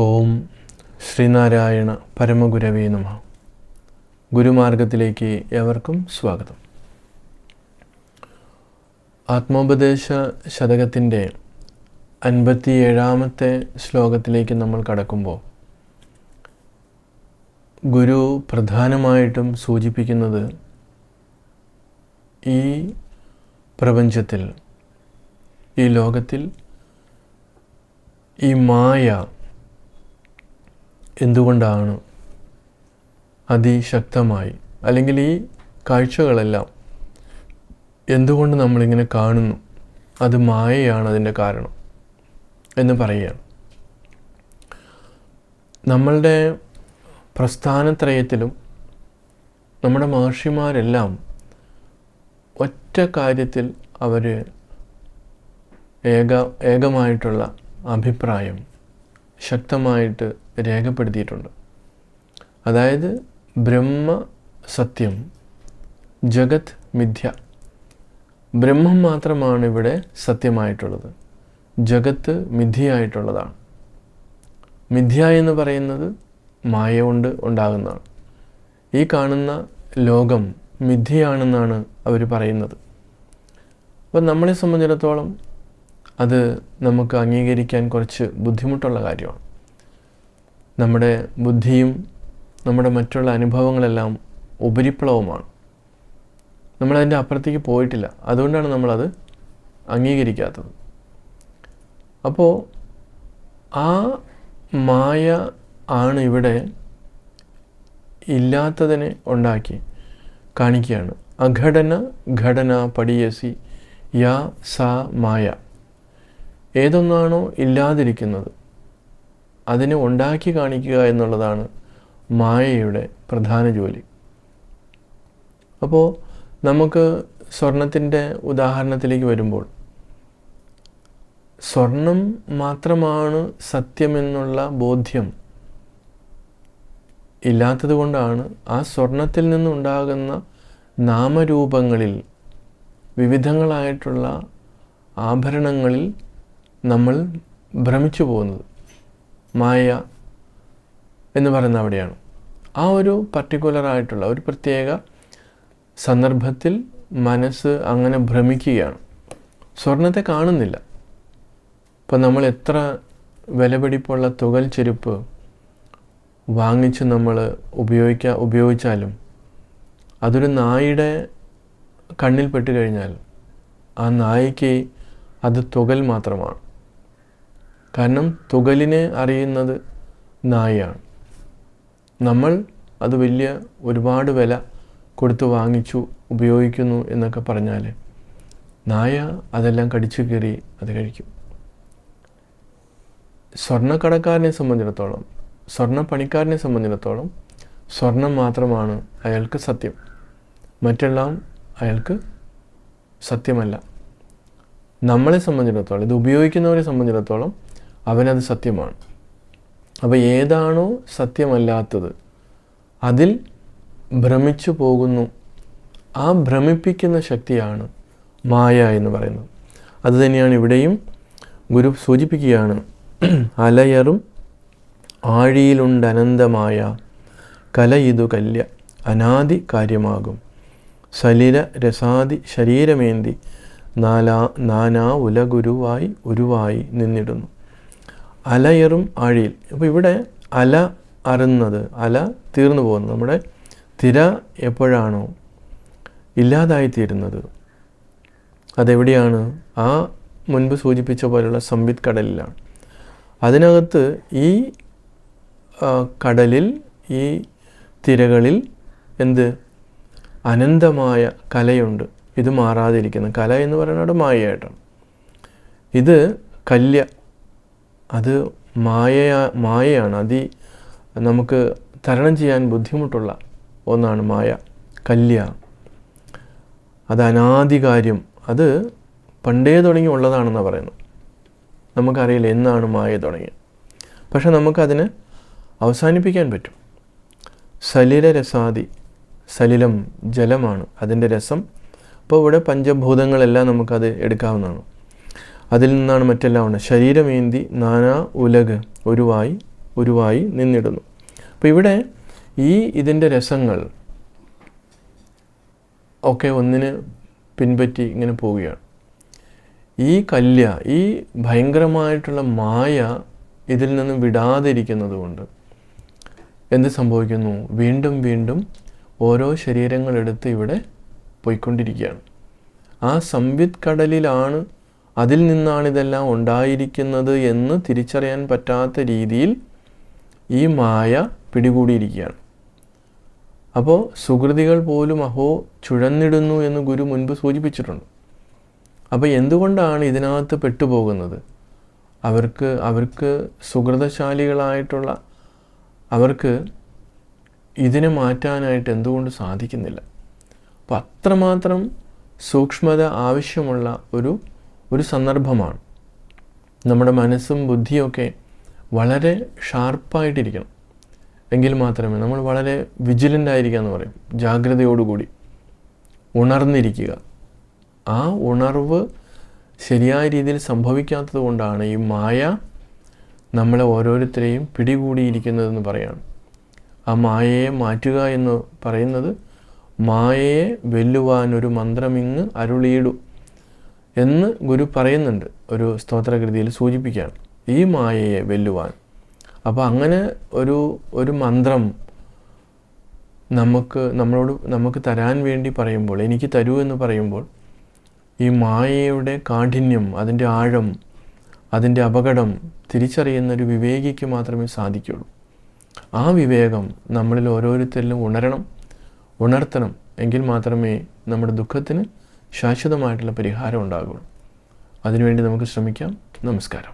ഓം ശ്രീനാരായണ പരമഗുരവേ നമഃ. ഗുരുമാർഗത്തിലേക്ക് ഏവർക്കും സ്വാഗതം. ആത്മോപദേശ ശതകത്തിൻ്റെ 57-ാമത്തെ ശ്ലോകത്തിലേക്ക് നമ്മൾ കടക്കുമ്പോൾ ഗുരു പ്രധാനമായിട്ടും സൂചിപ്പിക്കുന്നത് ഈ പ്രപഞ്ചത്തിൽ, ഈ ലോകത്തിൽ ഈ മായ എന്തുകൊണ്ടാണ് അതിശക്തമായി, അല്ലെങ്കിൽ ഈ കാഴ്ചകളെല്ലാം എന്തുകൊണ്ട് നമ്മളിങ്ങനെ കാണുന്നു, അത് മായയാണ് അതിൻ്റെ കാരണം എന്ന് പറയുകയാണ്. നമ്മളുടെ പ്രസ്ഥാനത്രയത്തിലും നമ്മുടെ മഹർഷിമാരെല്ലാം ഒറ്റ കാര്യത്തിൽ അവർ ഏകമായിട്ടുള്ള അഭിപ്രായം ശക്തമായിട്ട് രേഖപ്പെടുത്തിയിട്ടുണ്ട്. അതായത് ബ്രഹ്മ സത്യം, ജഗത് മിഥ്യ. ബ്രഹ്മം മാത്രമാണ് ഇവിടെ സത്യമായിട്ടുള്ളത്, ജഗത്ത് മിഥ്യയായിട്ടുള്ളതാണ്. മിഥ്യ എന്ന് പറയുന്നത് മായ കൊണ്ട് ഉണ്ടാകുന്നതാണ്. ഈ കാണുന്ന ലോകം മിഥ്യയാണെന്നാണ് അവർ പറയുന്നത്. അപ്പം നമ്മളെ സംബന്ധിച്ചിടത്തോളം അത് നമുക്ക് അംഗീകരിക്കാൻ കുറച്ച് ബുദ്ധിമുട്ടുള്ള കാര്യമാണ്. നമ്മുടെ ബുദ്ധിയും നമ്മുടെ മറ്റുള്ള അനുഭവങ്ങളെല്ലാം ഉപരിപ്ലവമാണ്. നമ്മളതിൻ്റെ അപ്പുറത്തേക്ക് പോയിട്ടില്ല. അതുകൊണ്ടാണ് നമ്മളത് അംഗീകരിക്കാത്തത്. അപ്പോൾ ആ മായ ആണ് ഇവിടെ ഇല്ലാത്തതിനെ ഉണ്ടാക്കി കാണിക്കുകയാണ്. അഘടന ഘടന പടിയസി യാ സാ മായ. ഏതൊന്നാണോ ഇല്ലാതിരിക്കുന്നത് അതിനെ ഉണ്ടാക്കി കാണിക്കുക എന്നുള്ളതാണ് മായയുടെ പ്രധാന ജോലി. അപ്പോൾ നമുക്ക് സ്വർണത്തിൻ്റെ ഉദാഹരണത്തിലേക്ക് വരുമ്പോൾ, സ്വർണം മാത്രമാണ് സത്യമെന്നുള്ള ബോധ്യം ഇല്ലാത്തത് കൊണ്ടാണ് ആ സ്വർണത്തിൽ നിന്നുണ്ടാകുന്ന നാമരൂപങ്ങളിൽ, വിവിധങ്ങളായിട്ടുള്ള ആഭരണങ്ങളിൽ നമ്മൾ ഭ്രമിച്ചു പോകുന്നത്. മായ എന്ന് പറയുന്ന അവിടെയാണ്. ആ ഒരു പർട്ടിക്കുലറായിട്ടുള്ള ഒരു പ്രത്യേക സന്ദർഭത്തിൽ മനസ്സ് അങ്ങനെ ഭ്രമിക്കുകയാണ്, സ്വർണത്തെ കാണുന്നില്ല. ഇപ്പം നമ്മൾ എത്ര വിലപിടിപ്പുള്ള തുകൽ ചെരുപ്പ് വാങ്ങിച്ച് നമ്മൾ ഉപയോഗിച്ചാലും അതൊരു നായയുടെ കണ്ണിൽ പെട്ട് കഴിഞ്ഞാൽ ആ നായയ്ക്ക് അത് തുകൽ മാത്രമാണ്. കാരണം തുകലിനെ അറിയുന്നത് നായയാണ്. നമ്മൾ അത് ഒരുപാട് വില കൊടുത്ത് വാങ്ങിച്ചു ഉപയോഗിക്കുന്നു എന്നൊക്കെ പറഞ്ഞാൽ നായ അതെല്ലാം കടിച്ചു കീറി അത് കഴിക്കും. സ്വർണ്ണക്കടക്കാരനെ സംബന്ധിച്ചിടത്തോളം, സ്വർണ്ണപ്പണിക്കാരനെ സംബന്ധിച്ചിടത്തോളം സ്വർണം മാത്രമാണ് അയാൾക്ക് സത്യം, മറ്റെല്ലാം അയാൾക്ക് സത്യമല്ല. നമ്മളെ സംബന്ധിച്ചിടത്തോളം, ഇത് ഉപയോഗിക്കുന്നവരെ സംബന്ധിച്ചിടത്തോളം അവനത് സത്യമാണ്. അപ്പോൾ ഏതാണോ സത്യമല്ലാത്തത് അതിൽ ഭ്രമിച്ചു പോകുന്നു. ആ ഭ്രമിപ്പിക്കുന്ന ശക്തിയാണ് മായ എന്ന് പറയുന്നത്. അതുതന്നെയാണ് ഇവിടെയും ഗുരു സൂചിപ്പിക്കുകയാണ്. അലയറും ആഴിയിലുണ്ടനന്തമായ കലയിതു കല്യ അനാദി കാര്യമാകും സലില രസാദി ശരീരമേന്തി നാനാ ഉലഗുരുവായി ഉരുവായി നിന്നിടുന്നു. അലയറും ആഴിയിൽ. അപ്പോൾ ഇവിടെ അല അറുന്നത്, അല തീർന്നു പോകുന്നത്, നമ്മുടെ തിര എപ്പോഴാണോ ഇല്ലാതായിത്തീരുന്നത് അതെവിടെയാണ്? ആ മുൻപ് സൂചിപ്പിച്ച പോലെയുള്ള സംവിത് കടലിലാണ്. അതിനകത്ത് ഈ കടലിൽ, ഈ തിരകളിൽ അനന്തമായ കലയുണ്ട്. ഇത് മാറാതിരിക്കുന്ന കല എന്ന് പറയുന്നത് മായയായിട്ടാണ്. ഇത് കല്യ, അത് മായയാണ്. നമുക്ക് തരണം ചെയ്യാൻ ബുദ്ധിമുട്ടുള്ള ഒന്നാണ് മായ, കല്യ. അത് അനാദികാര്യം, അത് പണ്ടേ തുടങ്ങി ഉള്ളതാണെന്നാണ് പറയുന്നത്. നമുക്കറിയില്ല എന്നാണ് മായ തുടങ്ങിയത്, പക്ഷെ നമുക്കതിനെ അവസാനിപ്പിക്കാൻ പറ്റും. സലില രസാദി, സലിലം ജലമാണ്, അതിൻ്റെ രസം. അപ്പോൾ ഇവിടെ പഞ്ചഭൂതങ്ങളെല്ലാം നമുക്കത് എടുക്കാവുന്നതാണ്. അതിൽ നിന്നാണ് മറ്റെല്ലാം ഉണ്ട്. ശരീരമേന്തി നാനാ ഉലക് ഒരുവായി ഉരുവായി നിന്നിടുന്നു. അപ്പോൾ ഇവിടെ ഇതിൻ്റെ രസങ്ങൾ ഒക്കെ ഒന്നിന് പിൻപറ്റി ഇങ്ങനെ പോവുകയാണ്. ഈ ഭയങ്കരമായിട്ടുള്ള മായ ഇതിൽ നിന്ന് വിടാതിരിക്കുന്നത് കൊണ്ട് എന്ത് സംഭവിക്കുന്നു? വീണ്ടും വീണ്ടും ഓരോ ശരീരങ്ങളെടുത്ത് ഇവിടെ പോയിക്കൊണ്ടിരിക്കുകയാണ്. ആ സംവിത് കടലിലാണ്, അതിൽ നിന്നാണ് ഇതെല്ലാം ഉണ്ടായിരിക്കുന്നത് എന്ന് തിരിച്ചറിയാൻ പറ്റാത്ത രീതിയിൽ ഈ മായ പിടികൂടിയിരിക്കുകയാണ്. അപ്പോൾ സുകൃതികൾ പോലും ചുഴന്നിടുന്നു എന്ന് ഗുരു മുൻപ് സൂചിപ്പിച്ചിട്ടുണ്ട്. അപ്പോൾ എന്തുകൊണ്ടാണ് ഇതിനകത്ത് പെട്ടുപോകുന്നത്? അവർക്ക് സുകൃതശാലികളായിട്ടുള്ള അവർക്ക് ഇതിനെ മാറ്റാനായിട്ട് എന്തുകൊണ്ട് സാധിക്കുന്നില്ല? അപ്പോൾ അത്രമാത്രം സൂക്ഷ്മത ആവശ്യമുള്ള ഒരു സന്ദർഭമാണ്. നമ്മുടെ മനസ്സും ബുദ്ധിയൊക്കെ വളരെ ഷാർപ്പായിട്ടിരിക്കണം. എങ്കിൽ മാത്രമേ നമ്മൾ വളരെ വിജിലൻ്റ് ആയിരിക്കുക എന്ന് പറയും. ജാഗ്രതയോടുകൂടി ഉണർന്നിരിക്കുക. ആ ഉണർവ് ശരിയായ രീതിയിൽ സംഭവിക്കാത്തത് കൊണ്ടാണ് ഈ മായ നമ്മളെ ഓരോരുത്തരെയും പിടികൂടിയിരിക്കുന്നതെന്ന് പറയാണ്. ആ മായയെ മാറ്റുക എന്ന് പറയുന്നത് മായയെ വെല്ലുവാനൊരു മന്ത്രമിങ്ങ് അരുളിയിടു എന്ന് ഗുരു പറയുന്നുണ്ട്, ഒരു സ്തോത്രകൃതിയിൽ സൂചിപ്പിക്കുകയാണ്. ഈ മായയെ വെല്ലുവാൻ. അപ്പോൾ അങ്ങനെ ഒരു മന്ത്രം നമുക്ക് തരാൻ വേണ്ടി പറയുമ്പോൾ, എനിക്ക് തരൂ എന്ന് പറയുമ്പോൾ, ഈ മായയുടെ കാഠിന്യം, അതിൻ്റെ ആഴം, അതിൻ്റെ അപകടം തിരിച്ചറിയുന്നൊരു വിവേകിക്ക് മാത്രമേ സാധിക്കുകയുള്ളൂ. ആ വിവേകം നമ്മളിൽ ഓരോരുത്തരിലും ഉണർത്തണം. എങ്കിൽ മാത്രമേ നമ്മുടെ ദുഃഖത്തിന് ശാശ്വതമായിട്ടുള്ള പരിഹാരം ഉണ്ടാകുള്ളൂ. അതിനുവേണ്ടി നമുക്ക് ശ്രമിക്കാം. നമസ്കാരം.